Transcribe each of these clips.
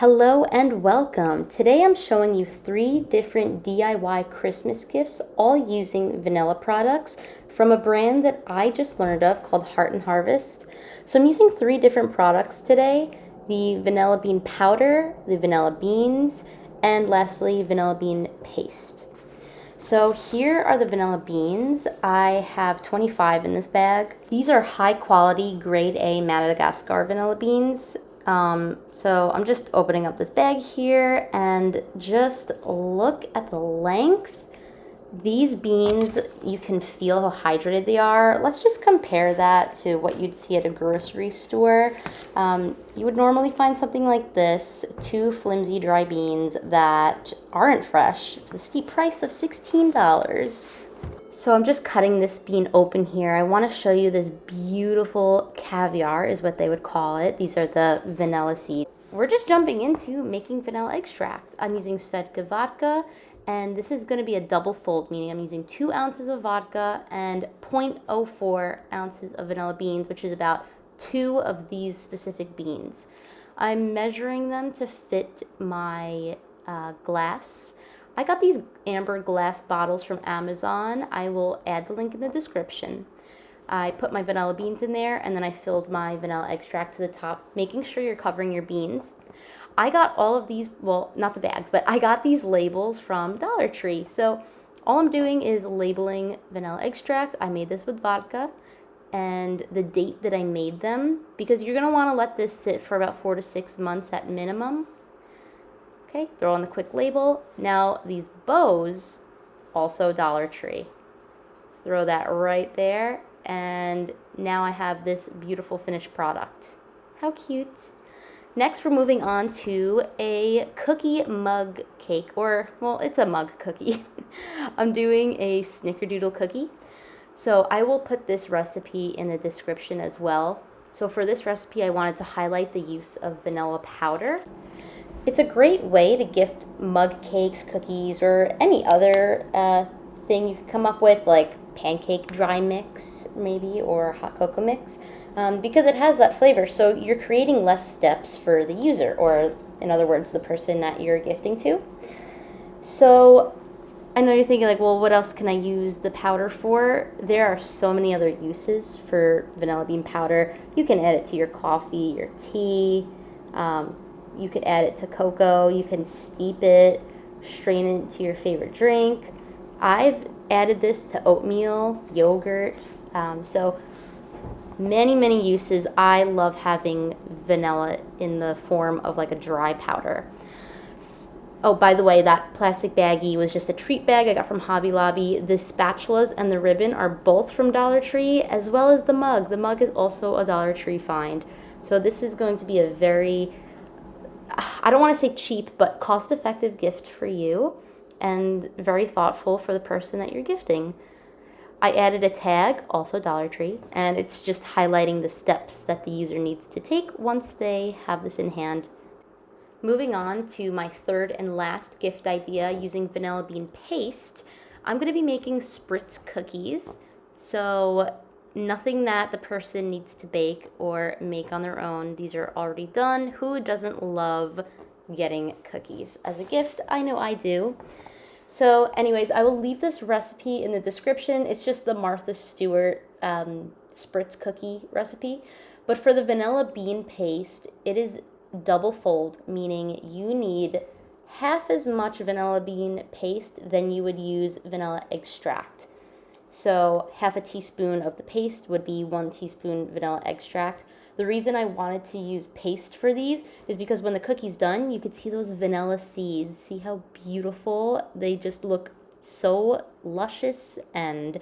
Hello and welcome. Today I'm showing you 3 different DIY Christmas gifts, all using vanilla products from a brand that I just learned of called Heart and Harvest. So I'm using 3 different products today: the vanilla bean powder, the vanilla beans, and lastly, vanilla bean paste. So here are the vanilla beans. I have 25 in this bag. These are high quality grade A Madagascar vanilla beans. So I'm just opening up this bag here and just look at the length. These beans, you can feel how hydrated they are. Let's just compare that to what you'd see at a grocery store. You would normally find something like this, 2 flimsy dry beans that aren't fresh for the steep price of $16. So I'm just cutting this bean open here. I want to show you this beautiful caviar is what they would call it. These are the vanilla seeds. We're just jumping into making vanilla extract. I'm using Svedka vodka, and this is going to be a double fold, meaning I'm using 2 ounces of vodka and 0.04 ounces of vanilla beans, which is about 2 of these specific beans. I'm measuring them to fit my glass. I got these amber glass bottles from Amazon. I will add the link in the description. I put my vanilla beans in there, and then I filled my vanilla extract to the top, making sure you're covering your beans. I got all of these, well, not the bags, but I got these labels from Dollar Tree. So all I'm doing is labeling vanilla extract. I made this with vodka, and the date that I made them, because you're going to want to let this sit for about 4 to 6 months at minimum. Okay, throw on the quick label. Now these bows, also Dollar Tree. Throw that right there, and now I have this beautiful finished product. How cute. Next, we're moving on to a cookie mug cake, or, well, it's a mug cookie. I'm doing a snickerdoodle cookie. So I will put this recipe in the description as well. So for this recipe, I wanted to highlight the use of vanilla powder. It's a great way to gift mug cakes, cookies, or any other thing you could come up with, like pancake dry mix, maybe, or hot cocoa mix, because it has that flavor. So you're creating less steps for the user, or in other words, the person that you're gifting to. So I know you're thinking, like, well, what else can I use the powder for? There are so many other uses for vanilla bean powder. You can add it to your coffee, your tea. You could add it to cocoa. You can steep it, strain it into your favorite drink. I've added this to oatmeal, yogurt. So many uses. I love having vanilla in the form of like a dry powder. Oh, by the way, that plastic baggie was just a treat bag I got from Hobby Lobby. The spatulas and the ribbon are both from Dollar Tree, as well as the mug. The mug is also a Dollar Tree find. So this is going to be a very, I don't want to say cheap, but cost-effective gift for you, and very thoughtful for the person that you're gifting. I added a tag, also Dollar Tree, and it's just highlighting the steps that the user needs to take once they have this in hand. Moving on to my third and last gift idea using vanilla bean paste, I'm going to be making spritz cookies. So nothing that the person needs to bake or make on their own. These are already done. Who doesn't love getting cookies as a gift? I know I do. So anyways, I will leave this recipe in the description. It's just the Martha Stewart spritz cookie recipe. But for the vanilla bean paste, it is double fold, meaning you need half as much vanilla bean paste than you would use vanilla extract. So half a teaspoon of the paste would be 1 teaspoon vanilla extract. The reason I wanted to use paste for these is because when the cookie's done, you could see those vanilla seeds. See how beautiful? They just look so luscious and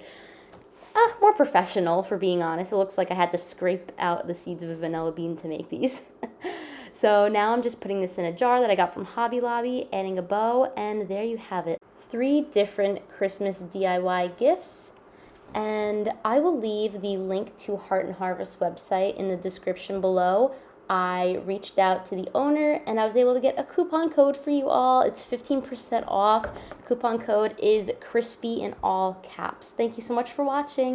more professional, for being honest. It looks like I had to scrape out the seeds of a vanilla bean to make these. So now I'm just putting this in a jar that I got from Hobby Lobby, adding a bow, and there you have it. 3 different Christmas DIY gifts. And I will leave the link to Heart and Harvest website in the description below. I reached out to the owner, and I was able to get a coupon code for you all. It's 15% off. Coupon code is crispy in all caps. Thank you so much for watching.